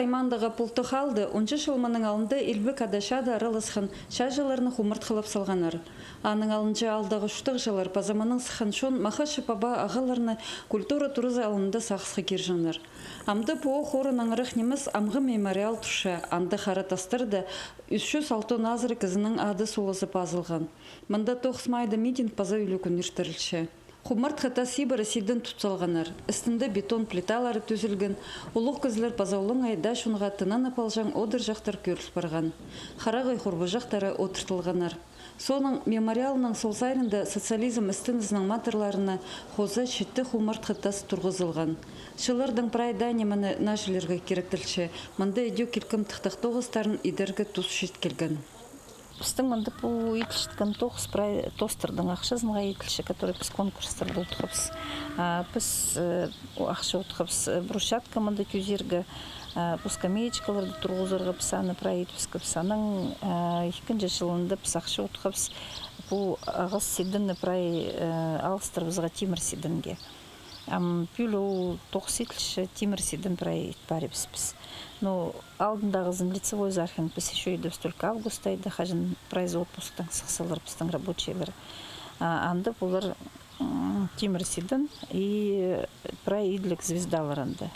Аймандаға пулты қалды, 10 шылманың алынды Илбі Кадашада аралысқан шажыларыны хумырт қылып салғанар. Аның алынжы алдағы ұштық жылар пазаманың сықаншон маха шыпаба ағаларыны культура турызы алынды сақсқы кержінлер. Амды пуо хорын аңырық неміз амғы мемориал тұшы, анды харатастырды 306 назыры кізінің ады солысы пазылған. Мында 9 майда митинг паза үйлі күнірштірілші. Хумарт хата Сибірі сидін тұтсалғанар. Істінді бетон плиталары түзілген. Улық күзлер пазаулың айда шунға тынан апалжан одыр жақтар көріл барған. Харағай құрбы жақтары отыртылғанар. Соның мемориалының сол сайрында социализм істіңізінің матырларына хоза шетті хумарт хатасы тұрғызылған. Шылардың прайда немені нажылерге керектілші. Мында едеу келкім тұқтақтоғыстарын идергі тұс шет келген. Біздің мұнды бұл етілшіткен тостырдың ақшызынға етілші, который біз конкурстарды ұтқыбыз. Біз ақшы ұтқыбыз брусчатка мұнды көзергі, бұл скамеечкаларды тұрғызырғы пісаны проектівскі пісаның 2 жылында біз ақшы ұтқыбыз. Бұл ағыз седінні алыстырбызға темір седінге. Пүлі 9 етілші темір седін проект бар біз. Но алдындағызын лицевой зархин біз еще едіп столько августа еді, қажын прайз отпусктан сықсылыр біздің рабочийлер. Анды бұлар темір седін и проидлік звездаларынды.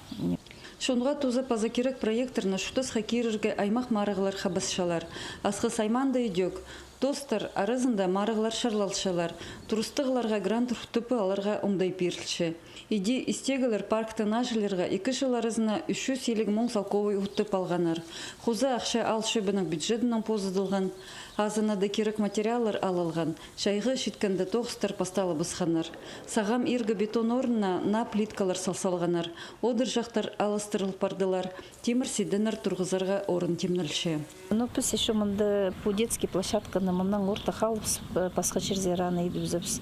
Шонға тузы пазакерек проекторны шутыз хакирерге аймақ марығылар қабасшалар. Асқы сайманды едек. Достар арызында марығылар шарлалшалар. Турыстығыларға грант рухтыпы аларға омдай берілші. Иди истегілер парктан ажыларға 2 жыл арызына 300 елік мұң салковый ұттып алғанар. Хуза ақша ал шөбінің бюджетінің позыдылған. Азына да керек материалар алылған. Шайғы шеткенді тоғыстар пасталы бұсқанар. Сағам иргі бетон орнына на плиткалар салсалғанар. Одыр жақтар алыстырылып бардылар. Темір седінер тұрғызарға орын темнілші. Біз еще мұнды по детский площадканы мұндан орта қалыпс, басқа жерде раны едібізіпс.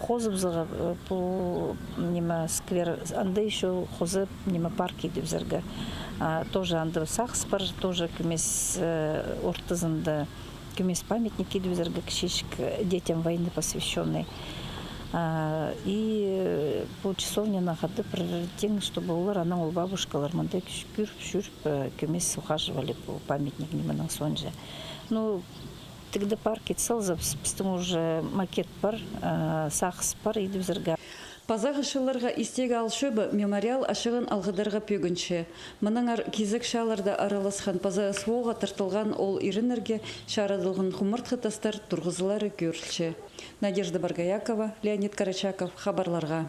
Хозыбызға по сквер, анда еще хозы парк едібізіргі. Тоже анда сақс бар, тоже көмес ортызында. Кемес памятники двизерга кшишк детям войны посвященный. И по часовне нахады тем, чтобы улар она у бабушкалар манда күрп кемес ухаживали по памятник неманың сонже. Ну тогда парк итсалза бістің уже макет бар, сақс бар и двизерга. Пазағы шыларға истегі алшөбі мемориал ашығын алғыдарға пөгінші. Мұныңар кезік шаларда араласқан паза суоға тартылған ол ирінерге шарадылғын құмырт қытастар тұрғызылары көрілші. Надежда Баргаякова, Леонид Карачаков, хабарларға.